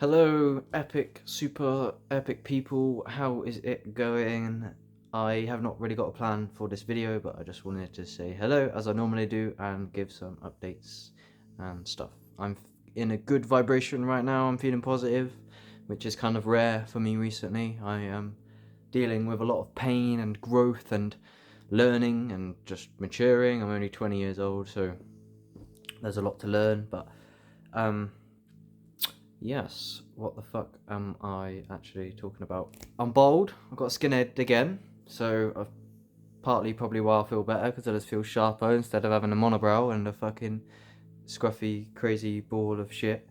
Hello, epic, super epic people. How is it going? I have not really got a plan for this video, but I just wanted to say hello as I normally do and give some updates and stuff. I'm in a good vibration right now. I'm feeling positive, which is kind of rare for me recently. I am dealing with a lot of pain and growth and learning and just maturing. I'm only 20 years old, so there's a lot to learn, but yes, what the fuck am I actually talking about? I'm bald, I've got a skinhead again, so I've partly probably why I feel better, because I just feel sharper instead of having a monobrow and a fucking scruffy, crazy ball of shit.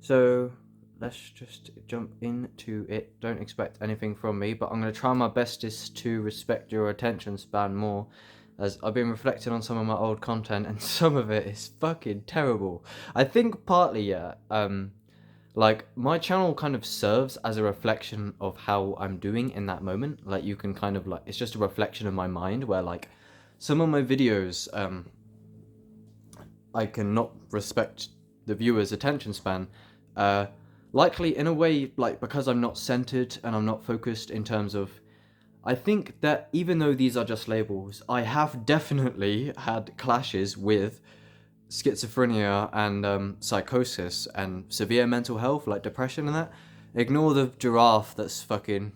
So let's just jump into it. Don't expect anything from me, but I'm going to try my bestest to respect your attention span more, as I've been reflecting on some of my old content and some of it is fucking terrible. I think partly, yeah, like my channel kind of serves as a reflection of how I'm doing in that moment. Like you can kind of like, it's just a reflection of my mind where like some of my videos, I cannot respect the viewer's attention span, likely in a way like because I'm not centered and I'm not focused in terms of, I think that even though these are just labels, I have definitely had clashes with schizophrenia and psychosis and severe mental health, like depression and that. Ignore the giraffe that's fucking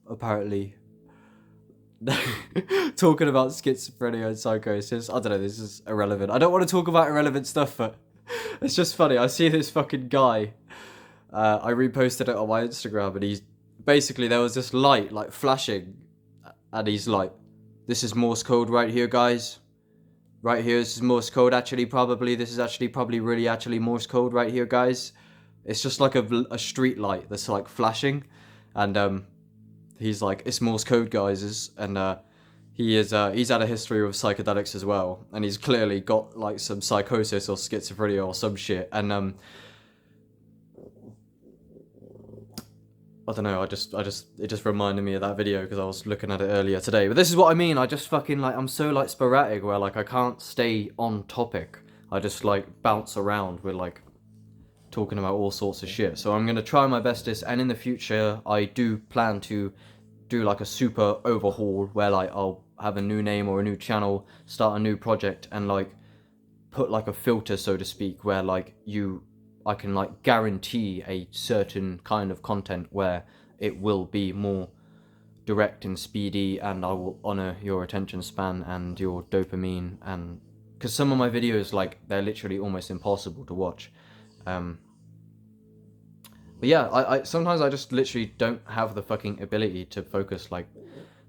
apparently talking about schizophrenia and psychosis. I don't know, this is irrelevant. I don't want to talk about irrelevant stuff, but it's just funny. I see this fucking guy. I reposted it on my Instagram, and he's basically, there was this light like flashing, and he's like, "This is Morse code right here, guys. Right here, this is Morse code. Actually, probably this is actually probably really actually Morse code right here, guys. It's just like a street light that's like flashing, and he's like, it's Morse code, guys." And he's had a history with psychedelics as well, and he's clearly got like some psychosis or schizophrenia or some shit. And I don't know, it just reminded me of that video because I was looking at it earlier today. But this is what I mean, I just fucking like, I'm so like sporadic where like I can't stay on topic. I just like bounce around with like talking about all sorts of shit. So I'm gonna try my bestest, and in the future I do plan to do like a super overhaul where like I'll have a new name or a new channel, start a new project, and like put like a filter, so to speak, where like I can like guarantee a certain kind of content where it will be more direct and speedy, and I will honor your attention span and your dopamine. And because some of my videos, like, they're literally almost impossible to watch. But yeah, I sometimes I just literally don't have the fucking ability to focus. Like,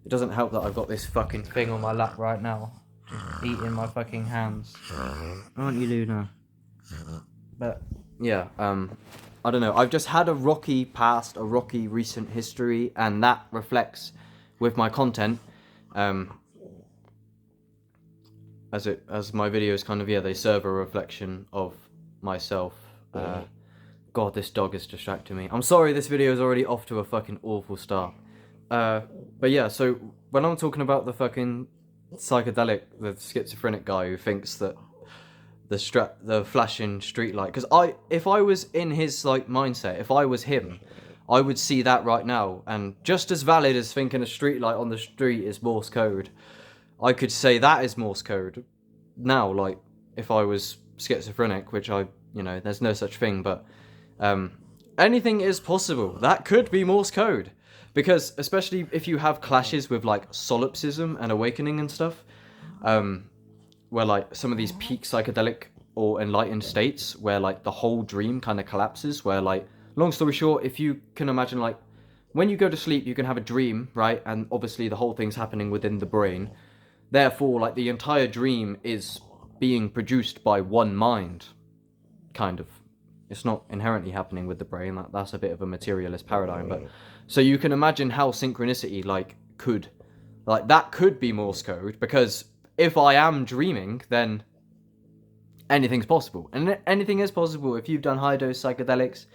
it doesn't help that I've got this fucking thing on my lap right now, just eating my fucking hands. Aren't you, Luna? But yeah, I don't know. I've just had a rocky past, a rocky recent history, and that reflects with my content. As my videos kind of, yeah, they serve a reflection of myself. God, this dog is distracting me. I'm sorry, this video is already off to a fucking awful start. But yeah, so when I'm talking about the fucking psychedelic, the schizophrenic guy who thinks that the flashing street light, because if I was in his like mindset, if I was him, I would see that right now, and just as valid as thinking a street light on the street is Morse code, I could say that is Morse code now. Like, if I was schizophrenic, which there's no such thing, but anything is possible. That could be Morse code, because especially if you have clashes with like solipsism and awakening and stuff, where like some of these peak psychedelic or enlightened states where like the whole dream kind of collapses, where like, long story short, if you can imagine, like, when you go to sleep you can have a dream, right? And obviously the whole thing's happening within the brain, therefore like the entire dream is being produced by one mind, kind of. It's not inherently happening with the brain. That's a bit of a materialist paradigm, but so you can imagine how synchronicity that could be Morse code, because if I am dreaming, then anything's possible. And anything is possible. If you've done high-dose psychedelics,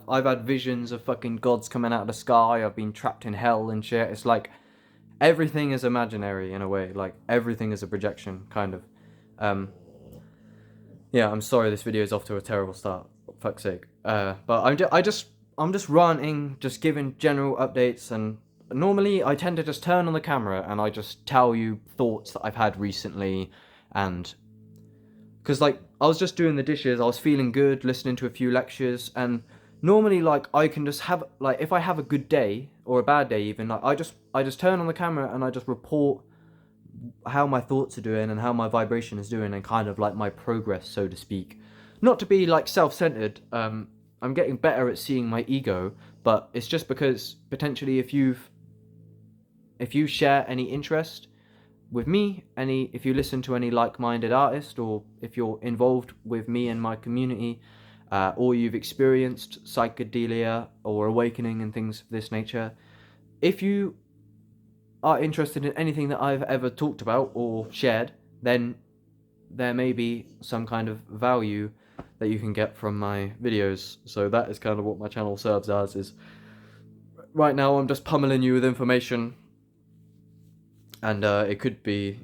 I've had visions of fucking gods coming out of the sky, I've been trapped in hell and shit. It's like, everything is imaginary in a way. Like, everything is a projection, kind of. Yeah, I'm sorry this video is off to a terrible start. fuck's sake. But I'm just ranting, just giving general updates, and normally I tend to just turn on the camera and I just tell you thoughts that I've had recently, and because like I was just doing the dishes, I was feeling good, listening to a few lectures, and normally like I can just have like if I have a good day or a bad day even, like I just turn on the camera and I just report how my thoughts are doing and how my vibration is doing and kind of like my progress, so to speak. Not to be like self-centered, I'm getting better at seeing my ego, but it's just because potentially if you share any interest with me, if you listen to any like-minded artist, or if you're involved with me and my community, or you've experienced psychedelia or awakening and things of this nature, if you are interested in anything that I've ever talked about or shared, then there may be some kind of value that you can get from my videos. So that is kind of what my channel serves as, is right now I'm just pummeling you with information, and it could be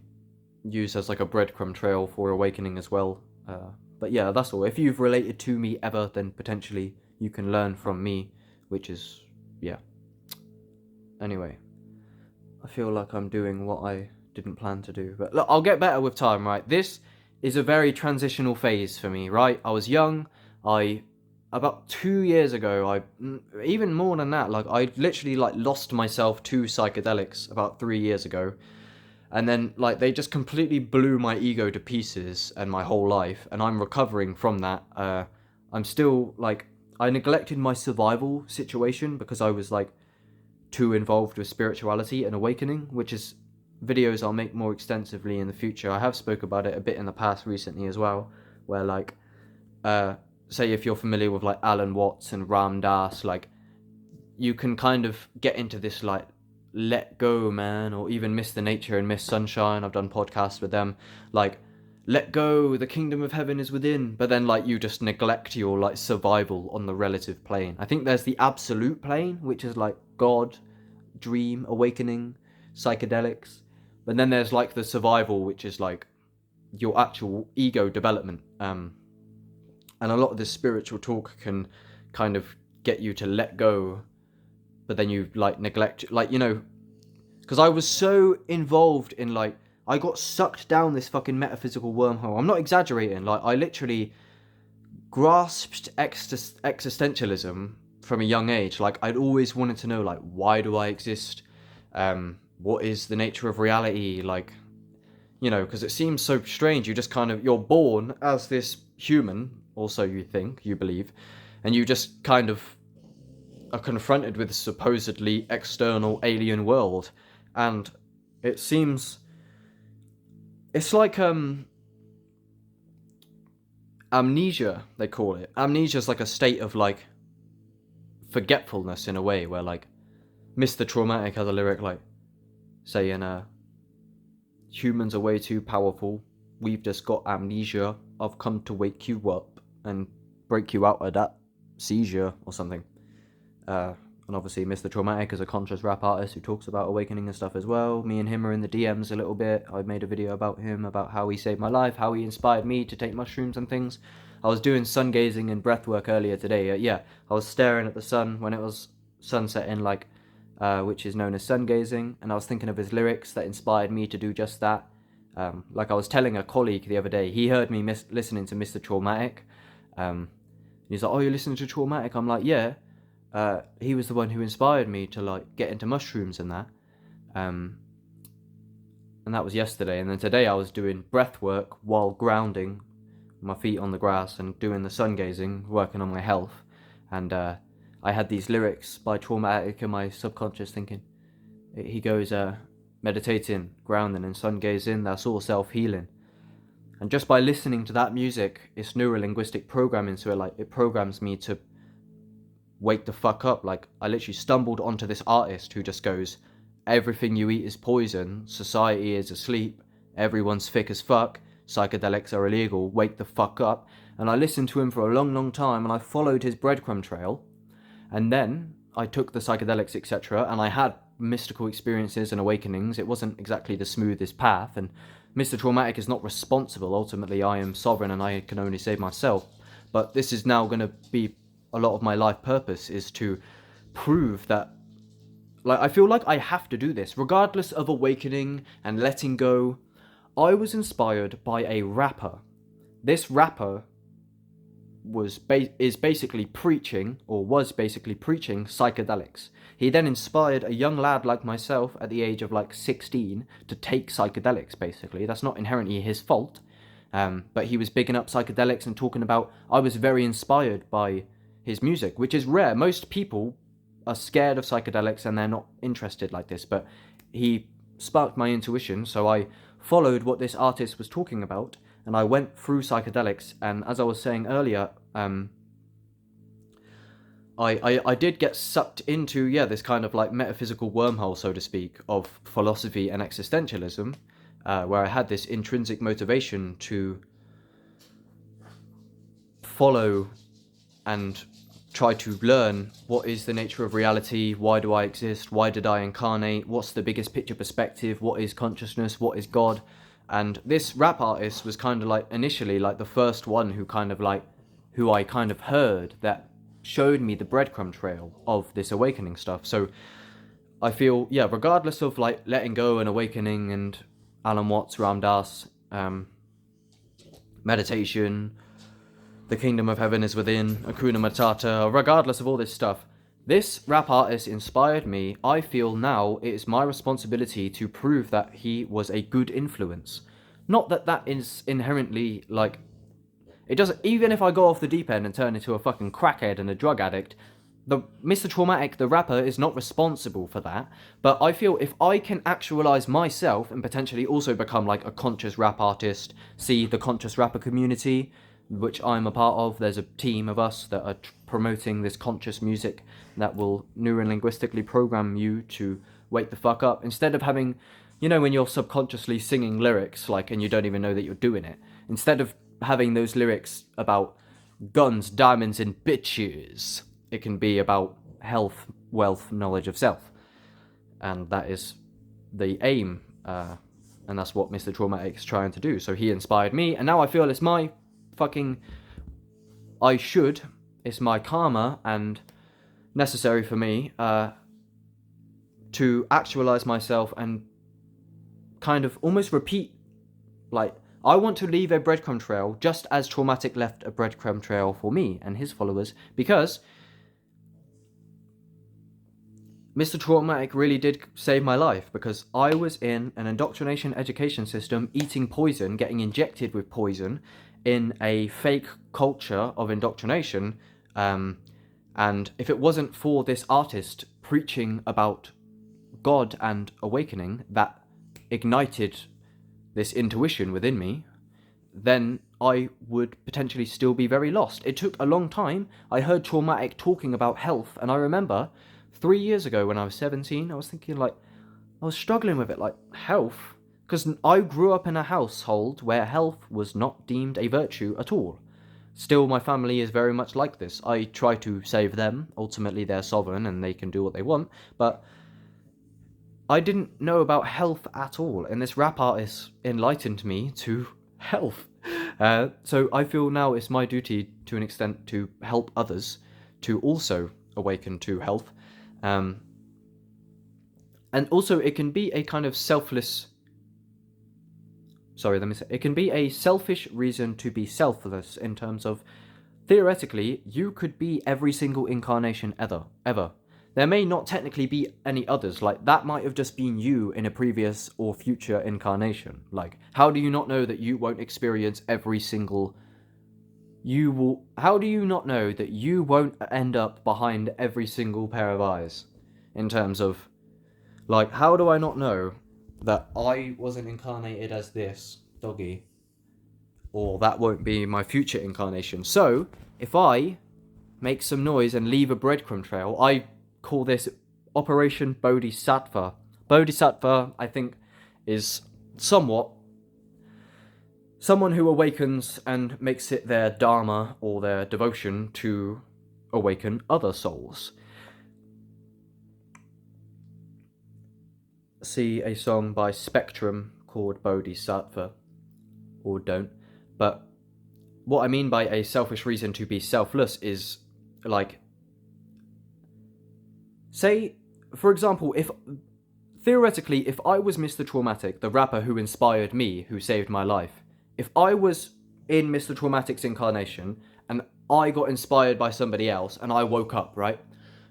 used as like a breadcrumb trail for awakening as well. But yeah, that's all. If you've related to me ever, then potentially you can learn from me, which is, yeah. Anyway, I feel like I'm doing what I didn't plan to do, but look, I'll get better with time, right? This is a very transitional phase for me, right? I was young. About 2 years ago, even more than that, like I literally like lost myself to psychedelics about 3 years ago. And then like they just completely blew my ego to pieces and my whole life, and I'm recovering from that. I'm still like, I neglected my survival situation because I was like too involved with spirituality and awakening, which is videos I'll make more extensively in the future. I have spoke about it a bit in the past recently as well, where like say if you're familiar with like Alan Watts and Ram Dass, like you can kind of get into this like let go, man, or even Mr. Nature and Miss Sunshine. I've done podcasts with them, like let go, the kingdom of heaven is within, but then like you just neglect your like survival on the relative plane. I think there's the absolute plane, which is like God, dream, awakening, psychedelics, but then there's like the survival, which is like your actual ego development. And a lot of this spiritual talk can kind of get you to let go, but then you like neglect, like, you know, because I was so involved in like, I got sucked down this fucking metaphysical wormhole. I'm not exaggerating. Like I literally grasped existentialism from a young age. Like I'd always wanted to know, like, why do I exist? What is the nature of reality? Like, you know, because it seems so strange. You just kind of, you're born as this human, also you think, you believe, and you just kind of are confronted with a supposedly external alien world, and it seems it's like amnesia, they call it. Amnesia is like a state of like forgetfulness in a way, where like Mr. Traumatik has a lyric like saying humans are way too powerful, we've just got amnesia, I've come to wake you up and break you out of that seizure or something. And obviously Mr. Traumatik is a conscious rap artist who talks about awakening and stuff as well. Me and him are in the DMs a little bit. I made a video about him, about how he saved my life, how he inspired me to take mushrooms and things. I was doing sun gazing and breath work earlier today. Yeah, I was staring at the sun when it was sunsetting, like, which is known as sun gazing, and I was thinking of his lyrics that inspired me to do just that. Like I was telling a colleague the other day, he heard me listening to Mr. Traumatik. He's like, oh, you're listening to Traumatik? I'm like, yeah. He was the one who inspired me to like get into mushrooms and that. And that was yesterday. And then today I was doing breath work while grounding my feet on the grass and doing the sun gazing, working on my health. And I had these lyrics by Traumatik in my subconscious thinking. He goes, meditating, grounding and sun gazing, that's all self-healing. And just by listening to that music, it's neuro-linguistic programming, so it programs me to wake the fuck up. Like I literally stumbled onto this artist who just goes, everything you eat is poison, society is asleep, everyone's thick as fuck, psychedelics are illegal, wake the fuck up. And I listened to him for a long time, and I followed his breadcrumb trail, and then I took the psychedelics, etc., and I had mystical experiences and awakenings. It wasn't exactly the smoothest path, and Mr. Traumatik is not responsible. Ultimately I am sovereign and I can only save myself. but this is now going to be a lot of my life purpose, is to prove that, like, I feel like I have to do this regardless of awakening and letting go. I was inspired by a rapper. This rapper was basically preaching psychedelics. He then inspired a young lad like myself at the age of like 16 to take psychedelics. Basically, that's not inherently his fault, but he was bigging up psychedelics and talking about. I was very inspired by his music, which is rare. Most people are scared of psychedelics and they're not interested like this, but he sparked my intuition, so I followed what this artist was talking about, and I went through psychedelics. And as I was saying earlier, I did get sucked into, this kind of like metaphysical wormhole, so to speak, of philosophy and existentialism, where I had this intrinsic motivation to follow and try to learn what is the nature of reality, why do I exist, why did I incarnate, what's the biggest picture perspective, what is consciousness, what is God. And this rap artist was kind of like initially like the first one who I kind of heard that showed me the breadcrumb trail of this awakening stuff. So I feel, regardless of like letting go and awakening and Alan Watts, Ram Dass, meditation, the kingdom of heaven is within, Hakuna Matata, regardless of all this stuff, this rap artist inspired me. I feel now it is my responsibility to prove that he was a good influence. Not that that is inherently, like, it doesn't, even if I go off the deep end and turn into a fucking crackhead and a drug addict, the Mr. Traumatik, the rapper, is not responsible for that. But I feel if I can actualize myself and potentially also become like a conscious rap artist, see the conscious rapper community, which I'm a part of. There's a team of us that are promoting this conscious music that will neurolinguistically program you to wake the fuck up. Instead of having, when you're subconsciously singing lyrics, like, and you don't even know that you're doing it, instead of having those lyrics about guns, diamonds, and bitches, it can be about health, wealth, knowledge of self. And that is the aim, and that's what Mr. Traumatik is trying to do. So he inspired me, and now I feel it's my it's my karma and necessary for me to actualize myself and kind of almost repeat, like, I want to leave a breadcrumb trail just as Traumatik left a breadcrumb trail for me and his followers, because Mr. Traumatik really did save my life, because I was in an indoctrination education system, eating poison, getting injected with poison, in a fake culture of indoctrination, and if it wasn't for this artist preaching about God and awakening that ignited this intuition within me, then I would potentially still be very lost. It took a long time. I heard Traumatik talking about health, and I remember 3 years ago when I was 17, I was thinking, like, I was struggling with it, like, health? Because I grew up in a household where health was not deemed a virtue at all. Still, my family is very much like this. I try to save them. Ultimately, they're sovereign and they can do what they want. But I didn't know about health at all. And this rap artist enlightened me to health. So I feel now it's my duty, to an extent, to help others to also awaken to health. And also, it can be a kind of it can be a selfish reason to be selfless, in terms of, theoretically, you could be every single incarnation ever. There may not technically be any others, like, that might have just been you in a previous or future incarnation. Like, how do you not know that you won't experience every single... How do you not know that you won't end up behind every single pair of eyes? In terms of, like, how do I not know that I wasn't incarnated as this doggy, or that won't be my future incarnation? So if I make some noise and leave a breadcrumb trail, I call this Operation Bodhisattva. Bodhisattva, I think, is somewhat someone who awakens and makes it their Dharma or their devotion to awaken other souls. See a song by Spectrum called Bodhisattva, or don't, but what I mean by a selfish reason to be selfless is, like, say, for example, theoretically, if I was Mr. Traumatik, the rapper who inspired me, who saved my life, if I was in Mr. Traumatik's incarnation, and I got inspired by somebody else, and I woke up, right?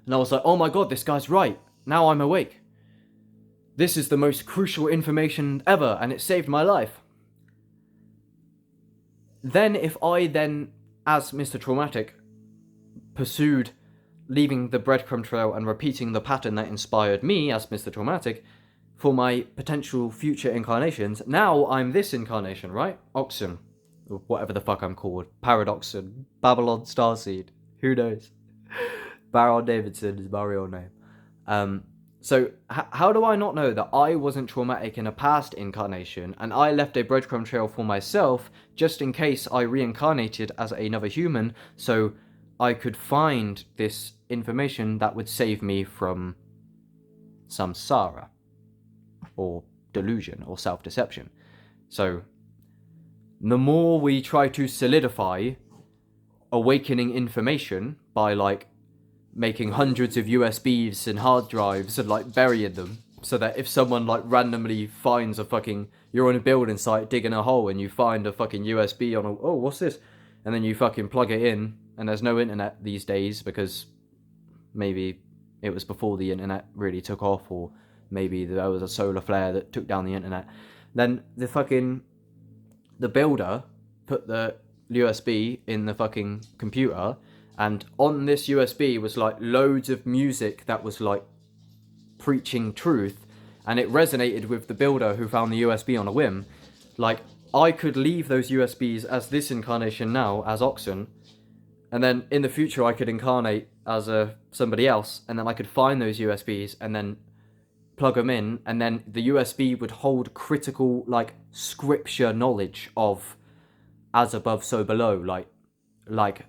And I was like, oh my god, this guy's right. Now I'm awake. This is the most crucial information ever, and it saved my life. Then if I then, as Mr. Traumatik, pursued leaving the breadcrumb trail and repeating the pattern that inspired me as Mr. Traumatik for my potential future incarnations, now I'm this incarnation, right? Oxen. Or whatever the fuck I'm called. Paradoxon. Babylon Starseed. Who knows? Baron Davidson is my real name. So how do I not know that I wasn't traumatic in a past incarnation and I left a breadcrumb trail for myself just in case I reincarnated as another human so I could find this information that would save me from samsara or delusion or self-deception. So the more we try to solidify awakening information by like making hundreds of USBs and hard drives and like burying them so that if someone like randomly finds you're on a building site digging a hole and you find a fucking USB oh, what's this? And then you fucking plug it in and there's no internet these days because maybe it was before the internet really took off or maybe there was a solar flare that took down the internet. Then the builder put the USB in the fucking computer and on this USB was like loads of music that was like preaching truth and it resonated with the builder who found the USB on a whim. Like I could leave those USBs as this incarnation now as Oxen and then in the future I could incarnate as somebody else and then I could find those USBs and then plug them in and then the USB would hold critical like scripture knowledge of as above so below like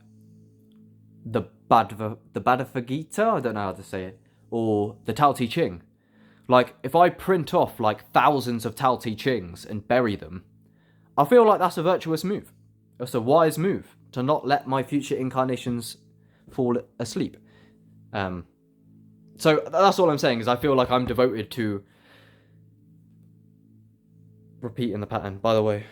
the Bhagavad Gita, I don't know how to say it, or the Tao Te Ching. Like, if I print off, like, thousands of Tao Te Chings and bury them, I feel like that's a virtuous move. It's a wise move to not let my future incarnations fall asleep. So that's all I'm saying, is I feel like I'm devoted to repeating the pattern, by the way.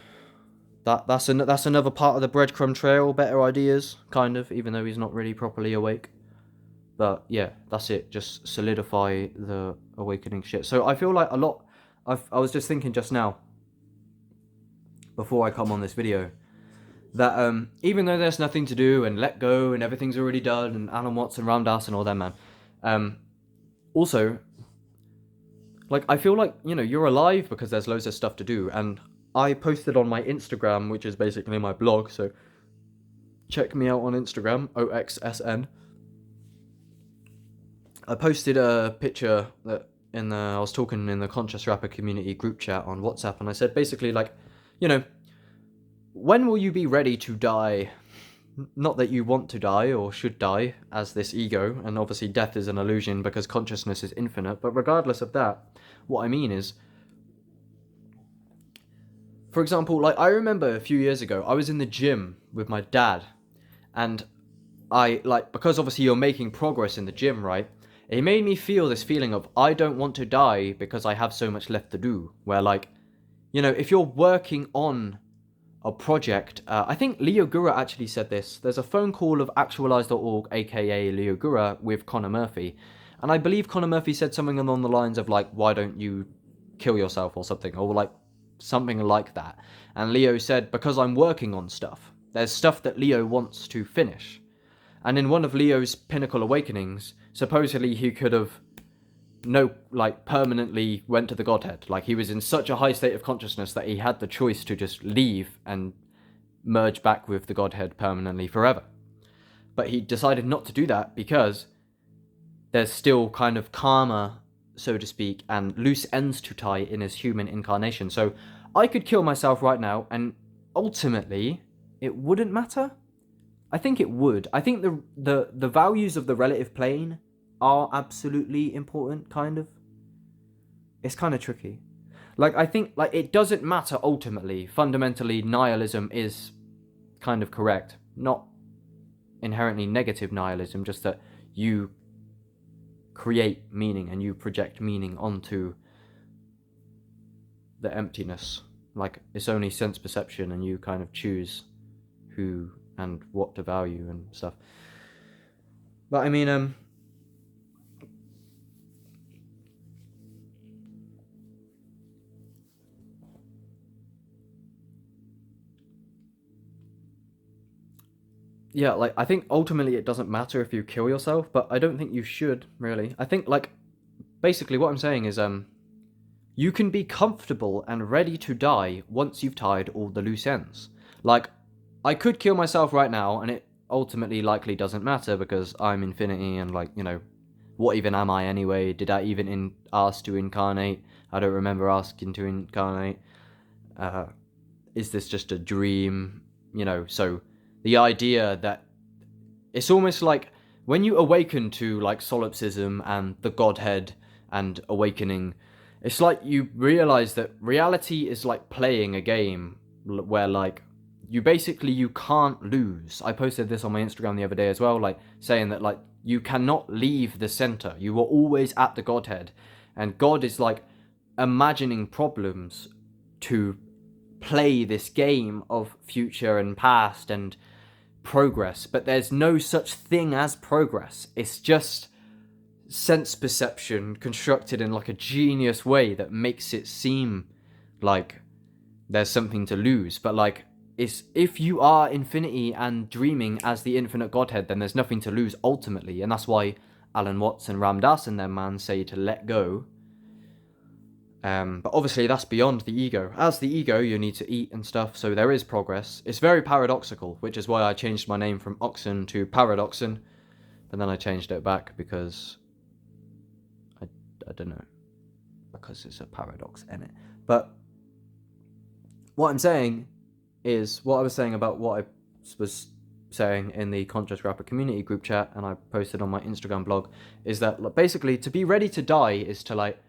That's another part of the breadcrumb trail, better ideas, kind of, even though he's not really properly awake. But yeah, that's it, just solidify the awakening shit. So I feel like I was just thinking just now, before I come on this video, that even though there's nothing to do and let go and everything's already done and Alan Watts and Ram Dass and all that, man, also, like, I feel like, you know, you're alive because there's loads of stuff to do, and I posted on my Instagram, which is basically my blog, so check me out on Instagram, OXSN. I posted a picture that I was talking in the Conscious Rapper community group chat on WhatsApp, and I said basically, like, you know, when will you be ready to die? Not that you want to die or should die as this ego, and obviously death is an illusion because consciousness is infinite, but regardless of that, what I mean is, for example, like, I remember a few years ago, I was in the gym with my dad, and because obviously you're making progress in the gym, right? It made me feel this feeling of, I don't want to die because I have so much left to do, where, like, you know, if you're working on a project, I think Leo Gura actually said this, there's a phone call of actualize.org, aka Leo Gura, with Connor Murphy, and I believe Connor Murphy said something along the lines of, like, why don't you kill yourself or something, or, like, something like that. And Leo said, because I'm working on stuff. There's stuff that Leo wants to finish. And in one of Leo's pinnacle awakenings, supposedly he could have permanently went to the Godhead. Like, he was in such a high state of consciousness that he had the choice to just leave and merge back with the Godhead permanently forever. But he decided not to do that because there's still kind of karma, so to speak, and loose ends to tie in his human incarnation. So I could kill myself right now, and ultimately, it wouldn't matter. I think it would. I think the values of the relative plane are absolutely important, kind of. It's kind of tricky. Like, I think, like, it doesn't matter ultimately. Fundamentally, nihilism is kind of correct. Not inherently negative nihilism, just that you create meaning and you project meaning onto the emptiness. Like, it's only sense perception, and you kind of choose who and what to value and stuff. But I mean, yeah, like, I think ultimately it doesn't matter if you kill yourself, but I don't think you should, really. I think, like, basically what I'm saying is, you can be comfortable and ready to die once you've tied all the loose ends. Like, I could kill myself right now, and it ultimately likely doesn't matter, because I'm infinity, and, like, you know, what even am I anyway? Did I even ask to incarnate? I don't remember asking to incarnate. Is this just a dream? You know, so the idea that it's almost like when you awaken to, like, solipsism and the Godhead and awakening, it's like you realize that reality is like playing a game where, like, you can't lose. I posted this on my Instagram the other day as well, like, saying that, like, you cannot leave the center. You are always at the Godhead. And God is, like, imagining problems to play this game of future and past and progress. But there's no such thing as progress. It's just sense perception constructed in, like, a genius way that makes it seem like there's something to lose. But, like, it's, if you are infinity and dreaming as the infinite Godhead, then there's nothing to lose ultimately. And that's why Alan Watts and Ram Dass and their man say to let go. But obviously that's beyond the ego. As the ego, you need to eat and stuff, so there is progress. It's very paradoxical, which is why I changed my name from Oxen to Paradoxon. But then I changed it back because I don't know, because it's a paradox in it. But what I'm saying is what I was saying about what I was saying in the Conscious Rapper community group chat, and I posted on my Instagram blog, is that, like, basically to be ready to die is to, like,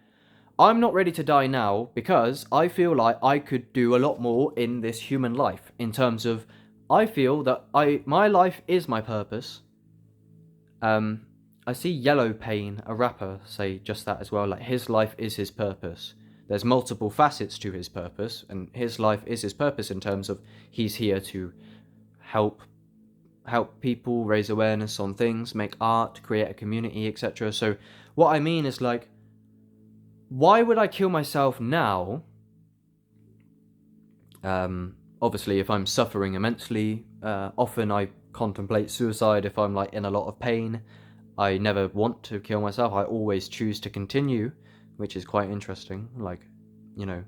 I'm not ready to die now because I feel like I could do a lot more in this human life, in terms of I feel that my life is my purpose. I see Yellow Pain, a rapper, say just that as well, like, his life is his purpose. There's multiple facets to his purpose, and his life is his purpose in terms of he's here to help people, raise awareness on things, make art, create a community, etc. So what I mean is, like, why would I kill myself now? Obviously, if I'm suffering immensely, often I contemplate suicide if I'm, like, in a lot of pain. I never want to kill myself. I always choose to continue, which is quite interesting. Like, you know,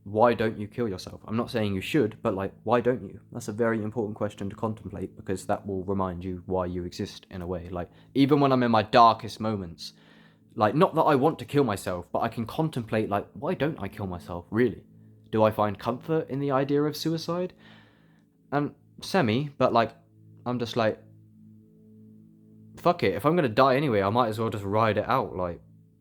why don't you kill yourself? I'm not saying you should, but, like, why don't you? That's a very important question to contemplate, because that will remind you why you exist in a way. Like, even when I'm in my darkest moments, like, not that I want to kill myself, but I can contemplate, like, why don't I kill myself, really? Do I find comfort in the idea of suicide? And semi, but, like, I'm just like, fuck it, if I'm gonna die anyway, I might as well just ride it out. Like,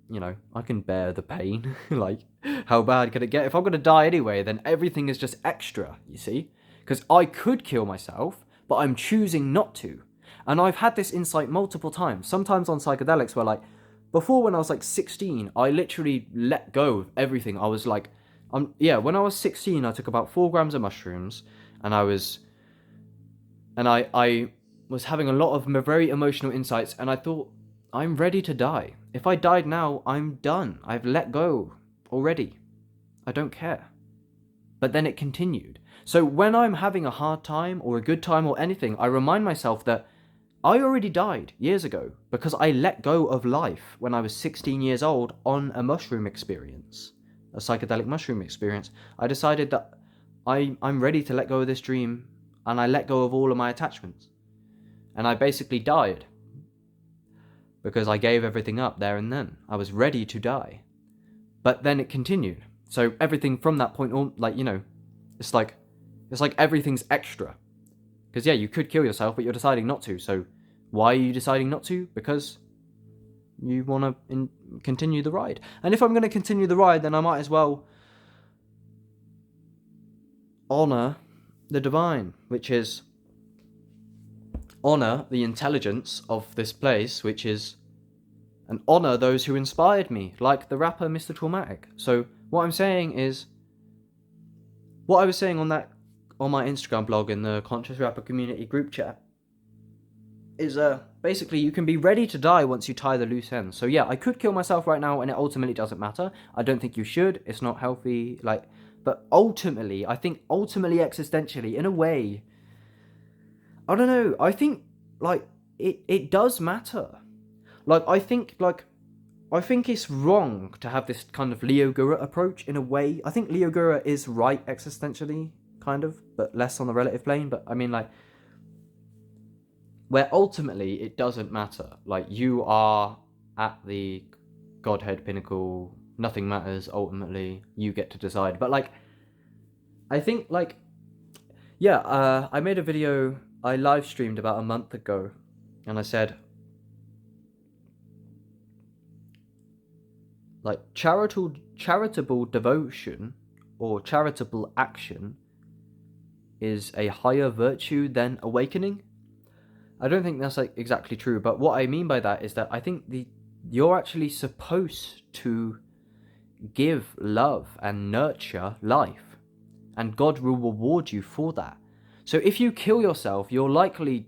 you know, I can bear the pain. Like, how bad can it get? If I'm gonna die anyway, then everything is just extra, you see? Because I could kill myself, but I'm choosing not to. And I've had this insight multiple times, sometimes on psychedelics, where, like, before, when I was, like, 16, I literally let go of everything. I was like, when I was 16, I took about 4 grams of mushrooms, and I was having a lot of very emotional insights, and I thought, I'm ready to die. If I died now, I'm done. I've let go already. I don't care. But then it continued. So when I'm having a hard time or a good time or anything, I remind myself that I already died years ago because I let go of life when I was 16 years old on a mushroom experience, a psychedelic mushroom experience. I decided that I'm ready to let go of this dream, and I let go of all of my attachments. And I basically died because I gave everything up there and then. I was ready to die. But then it continued. So everything from that point on, like, you know, it's like everything's extra. Because, yeah, you could kill yourself, but you're deciding not to. So why are you deciding not to? Because you want to continue the ride. And if I'm going to continue the ride, then I might as well honor the divine, which is honor the intelligence of this place, which is, and honor those who inspired me, like the rapper Mr. Traumatik. So what I'm saying is, what I was saying on my Instagram blog in the Conscious Rapper community group chat is basically you can be ready to die once you tie the loose ends. So yeah, I could kill myself right now and it ultimately doesn't matter. I don't think you should. It's not healthy. But ultimately, I think existentially, in a way, I don't know. I think it does matter. I think it's wrong to have this kind of Leo Guru approach in a way. I think Leo Guru is right existentially, kind of, but less on the relative plane. But I mean, where ultimately it doesn't matter. You are at the Godhead pinnacle. Nothing matters. Ultimately, you get to decide. But I think I made a video I live streamed about a month ago, and I said, charitable devotion or charitable action is a higher virtue than awakening. I don't think that's exactly true, but what I mean by that is that I think you're actually supposed to give love and nurture life, and God will reward you for that. So if you kill yourself, you're likely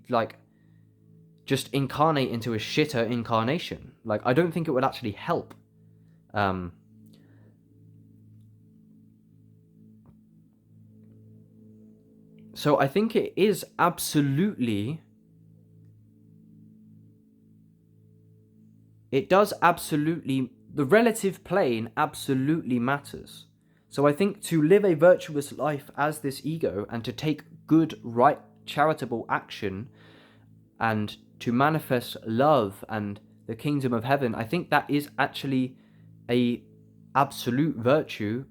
just incarnate into a shitter incarnation. I don't think it would actually help. So I think it is absolutely, the relative plane absolutely matters. So I think to live a virtuous life as this ego and to take good, right, charitable action and to manifest love and the kingdom of heaven, I think that is actually a absolute virtue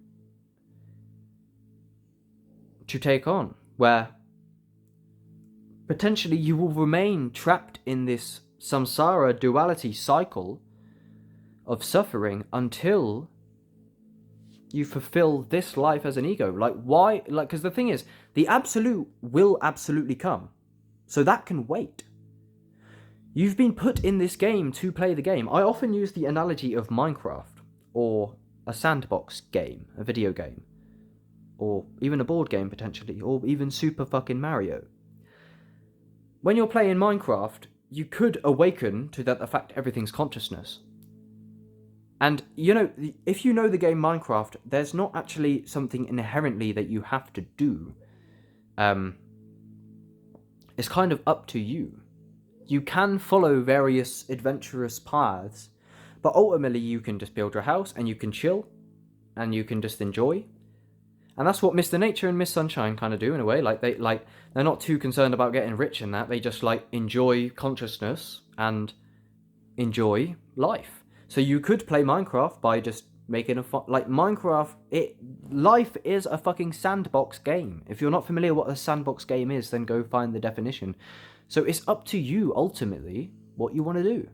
to take on, where potentially you will remain trapped in this samsara duality cycle of suffering until you fulfill this life as an ego. Why? Because the thing is, the absolute will absolutely come. So that can wait. You've been put in this game to play the game. I often use the analogy of Minecraft, or a sandbox game, a video game, or even a board game potentially, or even Super fucking Mario. When you're playing Minecraft, you could awaken to the fact everything's consciousness. And, if you know the game Minecraft, there's not actually something inherently that you have to do. It's kind of up to you. You can follow various adventurous paths, but ultimately you can just build your house and you can chill and you can just enjoy. And that's what Mr. Nature and Miss Sunshine kind of do in a way. They're not too concerned about getting rich in that. They just enjoy consciousness and enjoy life. So you could play Minecraft by just making a fun... Minecraft, life is a fucking sandbox game. If you're not familiar what a sandbox game is, then go find the definition. So it's up to you, ultimately, what you want to do.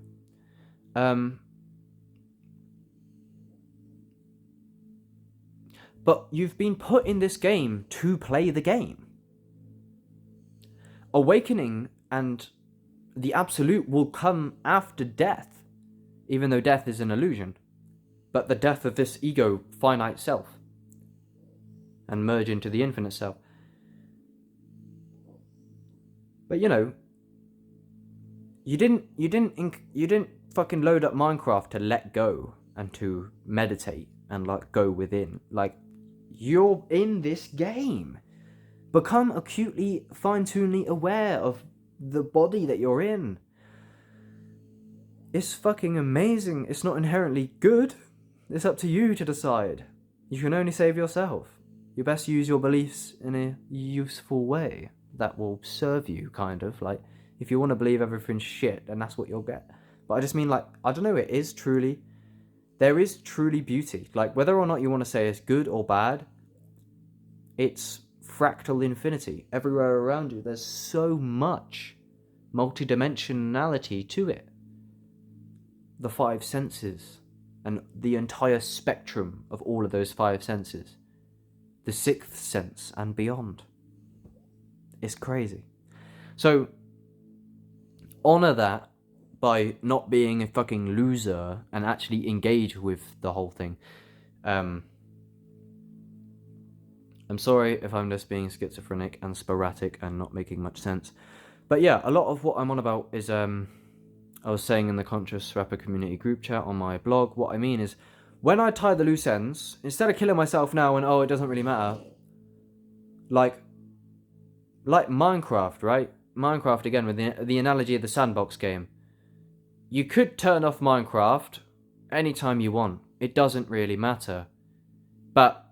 But you've been put in this game to play the game. Awakening and the absolute will come after death. Even though death is an illusion, but the death of this ego finite self, and merge into the infinite self. But you didn't fucking load up Minecraft to let go and to meditate and go within. You're in this game. Become acutely, fine-tunedly aware of the body that you're in. It's fucking amazing. It's not inherently good. It's up to you to decide. You can only save yourself. You best use your beliefs in a useful way that will serve you, kind of. If you want to believe everything's shit, then that's what you'll get. But I just mean, I don't know, there is truly beauty. Whether or not you want to say it's good or bad, it's fractal infinity. Everywhere around you, there's so much multidimensionality to it. The five senses, and the entire spectrum of all of those five senses. The sixth sense and beyond. It's crazy. So, honor that by not being a fucking loser and actually engage with the whole thing. I'm sorry if I'm just being schizophrenic and sporadic and not making much sense. But yeah, a lot of what I'm on about is, I was saying in the Conscious Rapper Community group chat on my blog, what I mean is, when I tie the loose ends, instead of killing myself now and, it doesn't really matter, like Minecraft, right? Minecraft, again, with the analogy of the sandbox game. You could turn off Minecraft anytime you want. It doesn't really matter. But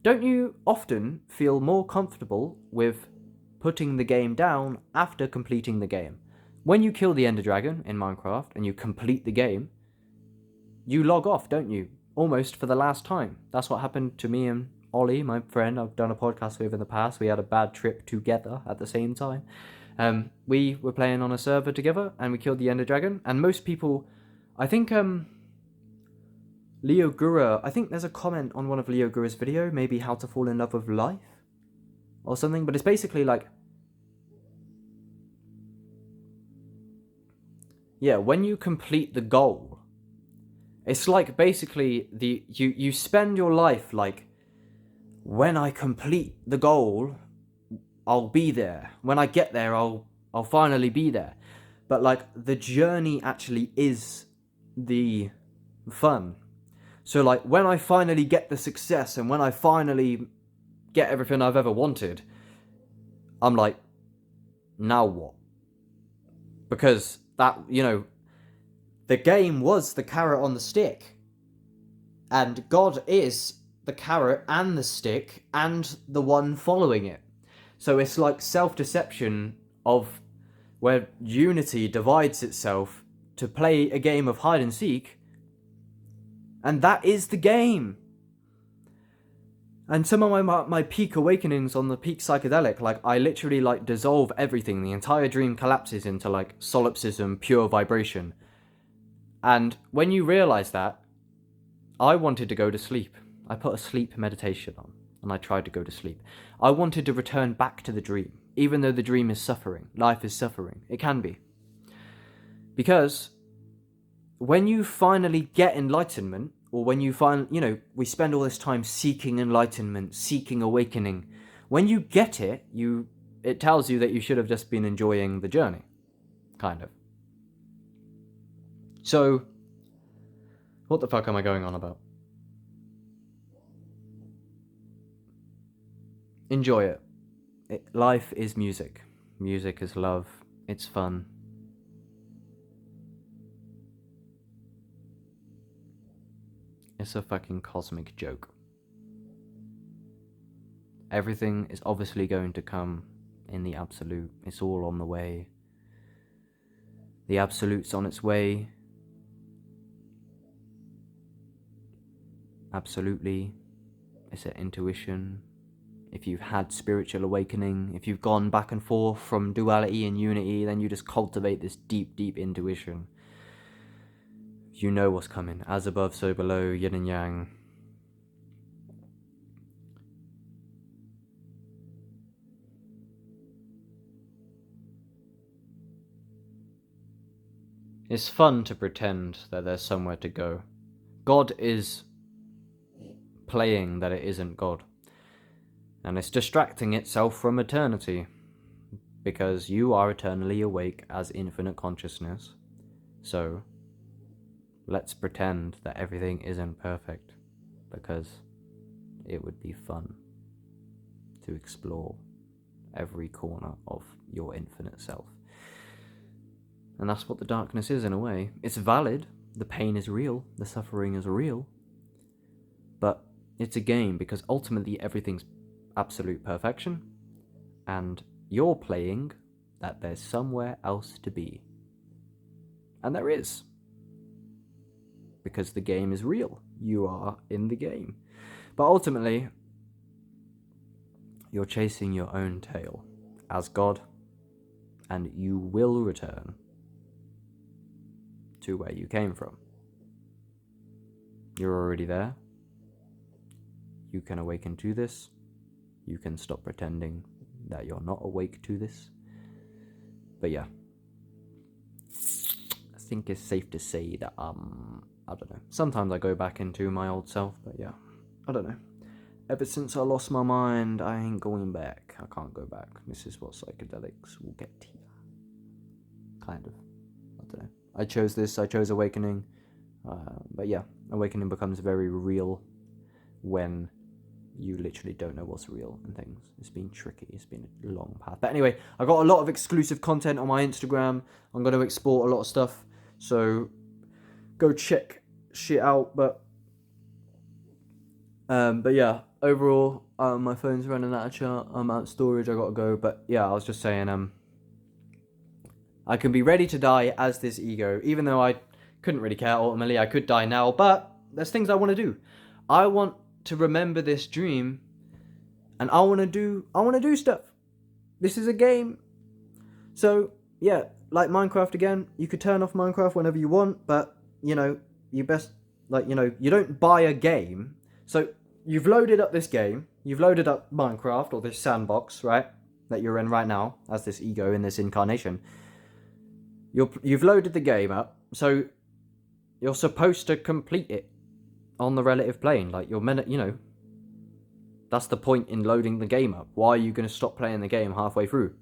don't you often feel more comfortable with putting the game down after completing the game? When you kill the Ender Dragon in Minecraft and you complete the game, you log off, don't you? Almost for the last time. That's what happened to me and Ollie, my friend I've done a podcast with in the past. We had a bad trip together at the same time. We were playing on a server together and we killed the Ender Dragon. And most people, I think Leo Gura, I think there's a comment on one of Leo Gura's video, maybe how to fall in love with life or something. But it's basically like, yeah, when you complete the goal, it's like basically you spend your life like, when I complete the goal, I'll be there. When I get there, I'll finally be there. But like the journey actually is the fun. So like when I finally get the success and when I finally get everything I've ever wanted, I'm like, now what? Because that, the game was the carrot on the stick. And God is the carrot and the stick and the one following it. So it's like self-deception of where unity divides itself to play a game of hide and seek, and that is the game. And some of my peak awakenings on the peak psychedelic, like I literally like dissolve everything. The entire dream collapses into like solipsism, pure vibration. And when you realize that, I wanted to go to sleep. I put a sleep meditation on and I tried to go to sleep. I wanted to return back to the dream, even though the dream is suffering. Life is suffering. It can be. Because when you finally get enlightenment, or when you find, we spend all this time seeking enlightenment, seeking awakening. When you get it, it tells you that you should have just been enjoying the journey, kind of. So, what the fuck am I going on about? Enjoy it. Life is music. Music is love. It's fun. It's a fucking cosmic joke. Everything is obviously going to come in the absolute. It's all on the way. The absolute's on its way. Absolutely. It's an intuition. If you've had spiritual awakening, if you've gone back and forth from duality and unity, then you just cultivate this deep, deep intuition. You know what's coming. As above, so below, yin and yang. It's fun to pretend that there's somewhere to go. God is playing that it isn't God. And it's distracting itself from eternity. Because you are eternally awake as infinite consciousness. So, let's pretend that everything isn't perfect. Because it would be fun to explore every corner of your infinite self. And that's what the darkness is in a way. It's valid. The pain is real. The suffering is real. But it's a game because ultimately everything's absolute perfection, and you're playing that there's somewhere else to be. And there is. Because the game is real. You are in the game. But ultimately, you're chasing your own tail as God, and you will return to where you came from. You're already there. You can awaken to this. You can stop pretending that you're not awake to this. But yeah, I think it's safe to say that, I don't know. Sometimes I go back into my old self, but yeah, I don't know. Ever since I lost my mind, I ain't going back. I can't go back. This is what psychedelics will get to you. Kind of. I don't know. I chose this. I chose awakening. But yeah, awakening becomes very real when you literally don't know what's real and things. It's been tricky. It's been a long path. But anyway, I got a lot of exclusive content on my Instagram. I'm going to export a lot of stuff. So go check shit out. But yeah, overall, my phone's running out of charge. I'm out of storage. I got to go. But yeah, I was just saying, I can be ready to die as this ego, even though I couldn't really care ultimately. I could die now, but there's things I want to do. I want to remember this dream, and I want to do stuff. This is a game. So yeah, like Minecraft again, you could turn off Minecraft whenever you want, but you know, you best, like, you know, you don't buy a game. So you've loaded up this game, you've loaded up Minecraft, or this sandbox, right, that you're in right now as this ego in this incarnation. You've loaded the game up, so you're supposed to complete it on the relative plane. Like, you're meant, you know, that's the point in loading the game up. Why are you going to stop playing the game halfway through?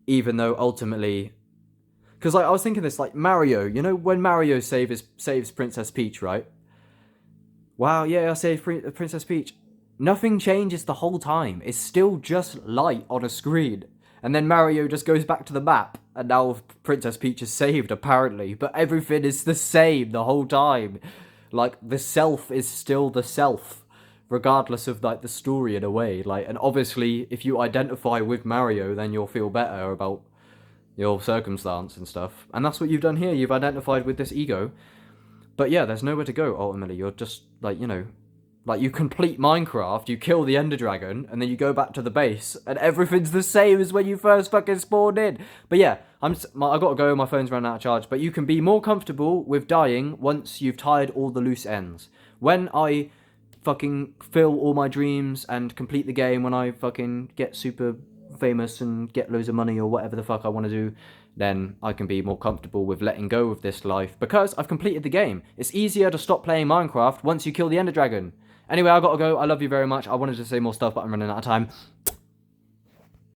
Even though ultimately, because like I was thinking this, like Mario, you know, when Mario saves Princess Peach, right? Wow, yeah, I saved Princess Peach. Nothing changes the whole time. It's still just light on a screen. And then Mario just goes back to the map, and now Princess Peach is saved, apparently. But everything is the same the whole time. Like, the self is still the self, regardless of, like, the story in a way. Like, and obviously, if you identify with Mario, then you'll feel better about your circumstance and stuff. And that's what you've done here. You've identified with this ego. But yeah, there's nowhere to go, ultimately. You're just, like, you know, like, you complete Minecraft, you kill the Ender Dragon, and then you go back to the base, and everything's the same as when you first fucking spawned in. But yeah, I gotta go, my phone's run out of charge. But you can be more comfortable with dying once you've tied all the loose ends. When I fucking fill all my dreams and complete the game, when I fucking get super famous and get loads of money or whatever the fuck I want to do, then I can be more comfortable with letting go of this life, because I've completed the game. It's easier to stop playing Minecraft once you kill the Ender Dragon. Anyway, I gotta go. I love you very much. I wanted to say more stuff, but I'm running out of time.